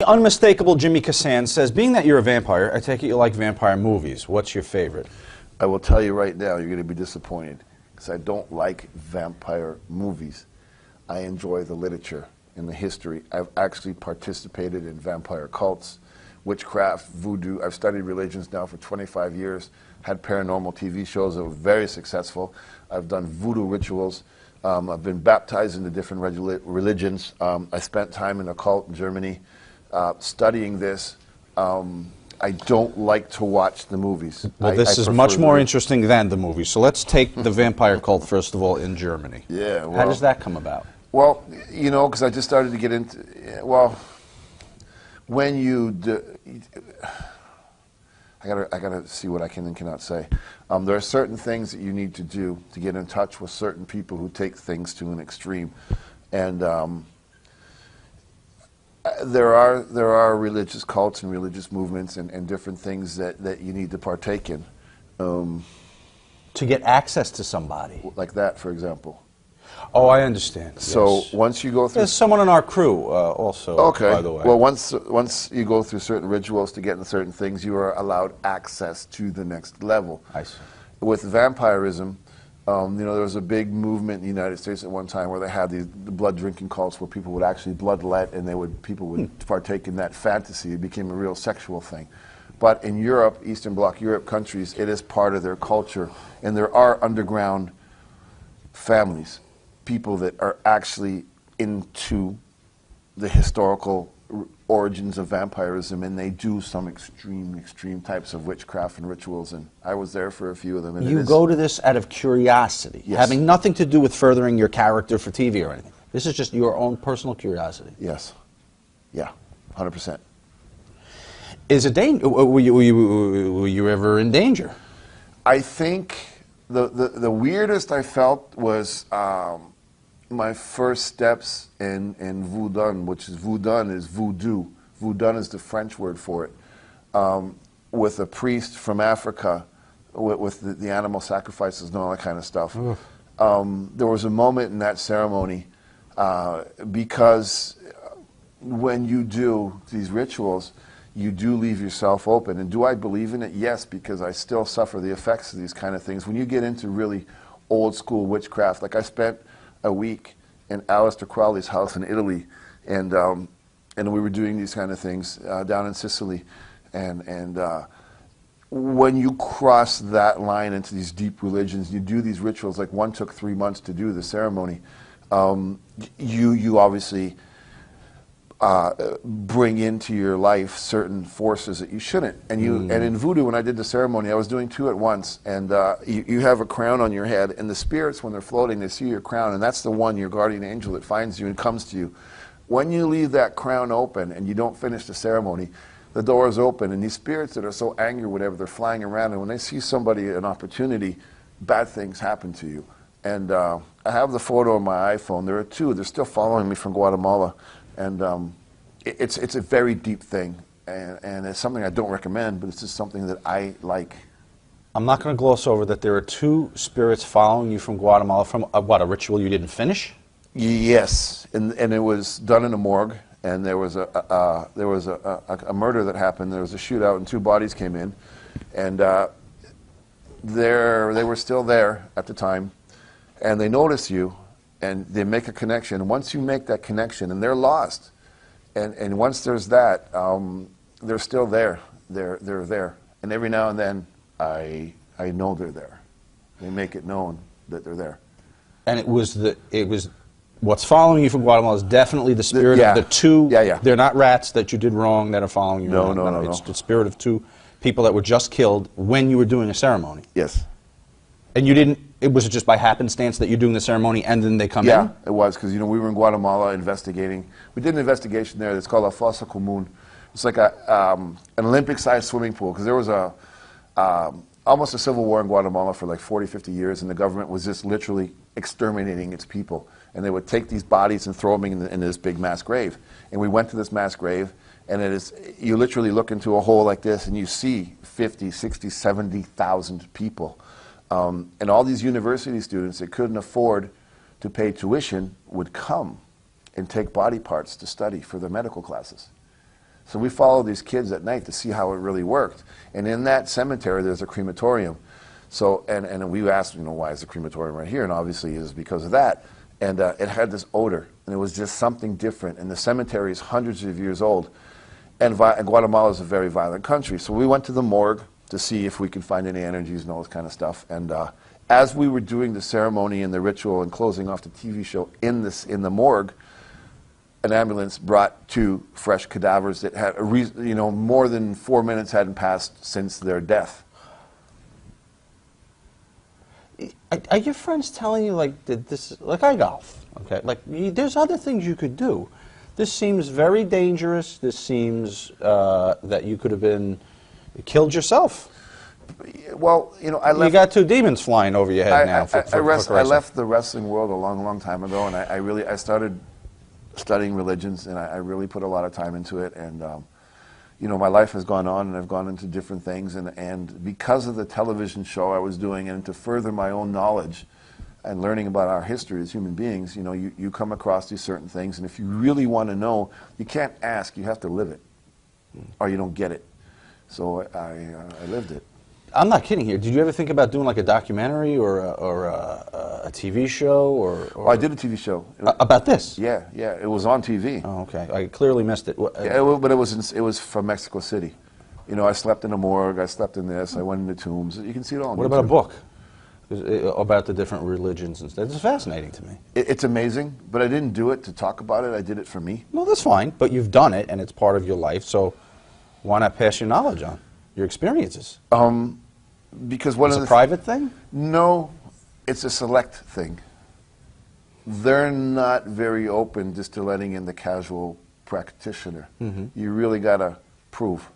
Unmistakable Jimmy Cassan says, being that you're a vampire, I take it you like vampire movies. What's your favorite? I will tell you right now, you're going to be disappointed, because I don't like vampire movies. I enjoy the literature and the history. I've actually participated in vampire cults, witchcraft, voodoo. I've studied religions now for 25 years, had paranormal TV shows that were very successful. I've done voodoo rituals. I've been baptized into different religions. I spent time in a cult in Germany studying this. I don't like to watch the movies. Well, this is much more interesting than the movies. So let's take the vampire cult, first of all, in Germany. Yeah. Well, how does that come about? Well, you know, because I just started to get into, well, when you I gotta see what I can and cannot say. There are certain things that you need to do to get in touch with certain people who take things to an extreme, and there are religious cults and religious movements and different things that you need to partake in. To get access to somebody. Like that, for example. Oh, I understand. So yes. once you go through... There's someone in our crew also, okay. By the way. Well, once you go through certain rituals to get into certain things, you are allowed access to the next level. I see. With vampirism, you know, there was a big movement in the United States at one time where they had the blood drinking cults where people would actually bloodlet and people would partake in that fantasy. It became a real sexual thing. But in Europe, Eastern Bloc Europe countries, it is part of their culture. And there are underground families, people that are actually into the historical origins of vampirism, and they do some extreme types of witchcraft and rituals, and I was there for a few of them. And you go to this out of curiosity, yes. Having nothing to do with furthering your character for TV or anything. This is just your own personal curiosity. Yes. Yeah, 100%. Is it were you ever in danger? I think the weirdest I felt was my first steps in voodoo, which is voodoo. Voodoo is the French word for it. With a priest from Africa, with the animal sacrifices and all that kind of stuff. There was a moment in that ceremony because when you do these rituals, you do leave yourself open. And do I believe in it? Yes, because I still suffer the effects of these kind of things. When you get into really old school witchcraft, like I spent a week in Aleister Crowley's house in Italy, and we were doing these kind of things down in Sicily, and when you cross that line into these deep religions, you do these rituals. Like one took 3 months to do the ceremony. You obviously bring into your life certain forces that you shouldn't. And in voodoo, when I did the ceremony, I was doing two at once. And you have a crown on your head, and the spirits, when they're floating, they see your crown, and that's the one, your guardian angel, that finds you and comes to you. When you leave that crown open and you don't finish the ceremony, the door is open, and these spirits that are so angry, whatever, they're flying around, and when they see somebody, an opportunity, bad things happen to you. And I have the photo on my iPhone. There are two. They're still following me from Guatemala. And it's a very deep thing, and it's something I don't recommend, but it's just something that I like. I'm not going to gloss over that there are two spirits following you from Guatemala from a ritual you didn't finish? Yes, and it was done in a morgue, and there was a murder that happened. There was a shootout, and two bodies came in, and they were still there at the time, and they notice you, and they make a connection. Once you make that connection, and they're lost, and once there's that, they're still there. They're there, and every now and then, I know they're there. They make it known that they're there. And it was what's following you from Guatemala is definitely the spirit of the two. Yeah. They're not rats that you did wrong that are following you. No. It's the spirit of two people that were just killed when you were doing a ceremony. Yes. And you didn't. It was just by happenstance that you're doing the ceremony and then they come in? Yeah, it was, because we were in Guatemala investigating. We did an investigation there that's called a Fossa Común. It's like an Olympic-sized swimming pool, because there was almost a civil war in Guatemala for like 40, 50 years, and the government was just literally exterminating its people. And they would take these bodies and throw them in this big mass grave. And we went to this mass grave, and you literally look into a hole like this, and you see 50, 60, 70,000 people. And all these university students that couldn't afford to pay tuition would come and take body parts to study for their medical classes. So we followed these kids at night to see how it really worked. And in that cemetery, there's a crematorium. So, and we asked, why is the crematorium right here? And obviously it was because of that. And it had this odor, and it was just something different. And the cemetery is hundreds of years old. And Guatemala is a very violent country. So we went to the morgue to see if we could find any energies and all this kind of stuff. And as we were doing the ceremony and the ritual and closing off the TV show in the morgue, an ambulance brought 2 fresh cadavers that had, more than 4 minutes hadn't passed since their death. Are your friends telling you, like, that this, like, I golf, okay? Like, there's other things you could do. This seems very dangerous. This seems that you could have been killed yourself. Well, I left. You got 2 demons flying over your head now. I left the wrestling world a long, long time ago, and I started studying religions, and I really put a lot of time into it. And my life has gone on, and I've gone into different things, and because of the television show I was doing, and to further my own knowledge and learning about our history as human beings, you come across these certain things, and if you really want to know, you can't ask, you have to live it, or you don't get it. So I lived it. I'm not kidding here. Did you ever think about doing like a documentary or a TV show or Well, I did a TV show. About this? Yeah, it was on TV. Oh, okay. I clearly missed it. Yeah, but it was from Mexico City. I slept in a morgue, I slept in this, I went into tombs. You can see it all on What YouTube. about a book? About the different religions and stuff. It's fascinating to me. It's amazing, but I didn't do it to talk about it. I did it for me. No, that's fine. But you've done it, and it's part of your life, so why not pass your knowledge on, your experiences? Because one It's of a the private thing? No, it's a select thing. They're not very open just to letting in the casual practitioner. You really got to prove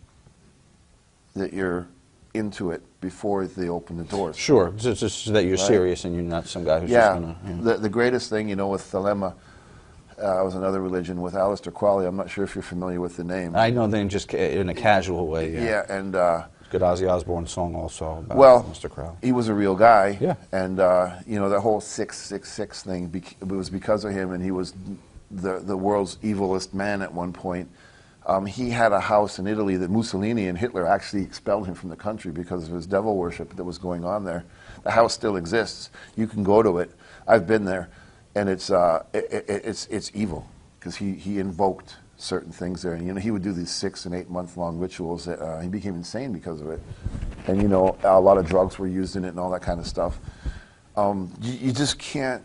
that you're into it before they open the doors. Sure, just that you're serious and you're not some guy who's just going to... The greatest thing, with Thelema, was another religion with Aleister Crowley. I'm not sure if you're familiar with the name. I know them just in a casual way. Yeah, and... good Ozzy Osbourne song also about Mr. Crowley. He was a real guy. Yeah. And, the whole 666 thing, it was because of him, and he was the world's evilest man at one point. He had a house in Italy that Mussolini and Hitler actually expelled him from the country because of his devil worship that was going on there. The house still exists. You can go to it. I've been there, and it's evil because he invoked certain things there. And he would do these 6 and 8 month long rituals that he became insane because of it. And a lot of drugs were used in it and all that kind of stuff. You just can't.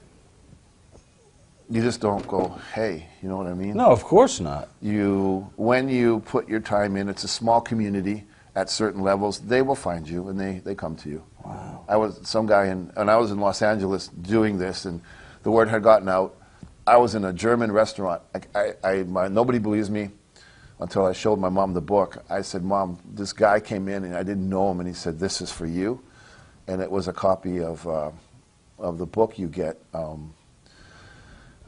You just don't go, hey, you know what I mean? No, of course not. When you put your time in, it's a small community at certain levels, they will find you and they come to you. Wow. I was some guy and I was in Los Angeles doing this, and the word had gotten out. I was in a German restaurant. Nobody believes me until I showed my mom the book. I said, Mom, this guy came in and I didn't know him, and he said, this is for you. And it was a copy of the book you get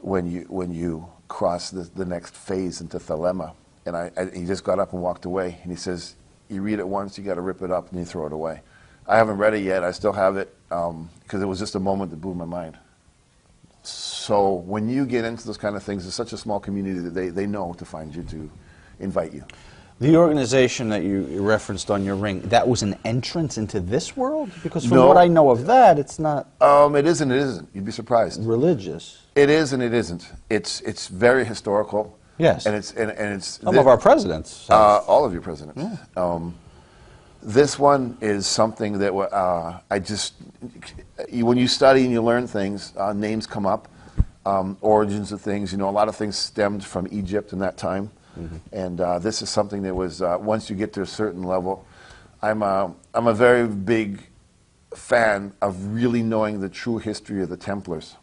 when you cross the next phase into Thelema. And he just got up and walked away. And he says, you read it once, you got to rip it up, and you throw it away. I haven't read it yet. I still have it because it was just a moment that blew my mind. So when you get into those kind of things, it's such a small community that they know to find you, to invite you. The organization that you referenced on your ring, that was an entrance into this world? Because from No. what I know of that, it's not It is and it isn't. You'd be surprised. religious. It is and it isn't. It's very historical. Yes. And it's Some of our presidents. all of your presidents. Yeah. This one is something that when you study and you learn things, names come up, origins of things. A lot of things stemmed from Egypt in that time, and this is something that was once you get to a certain level. I'm a very big fan of really knowing the true history of the Templars.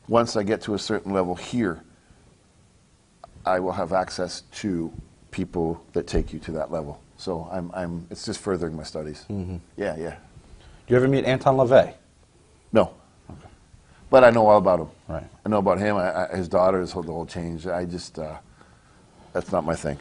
Once I get to a certain level here, I will have access to people that take you to that level. So it's just furthering my studies. Yeah. Do you ever meet Anton LaVey? No. Okay. But I know all about him. Right. I know about him, his daughter, the whole change. That's not my thing.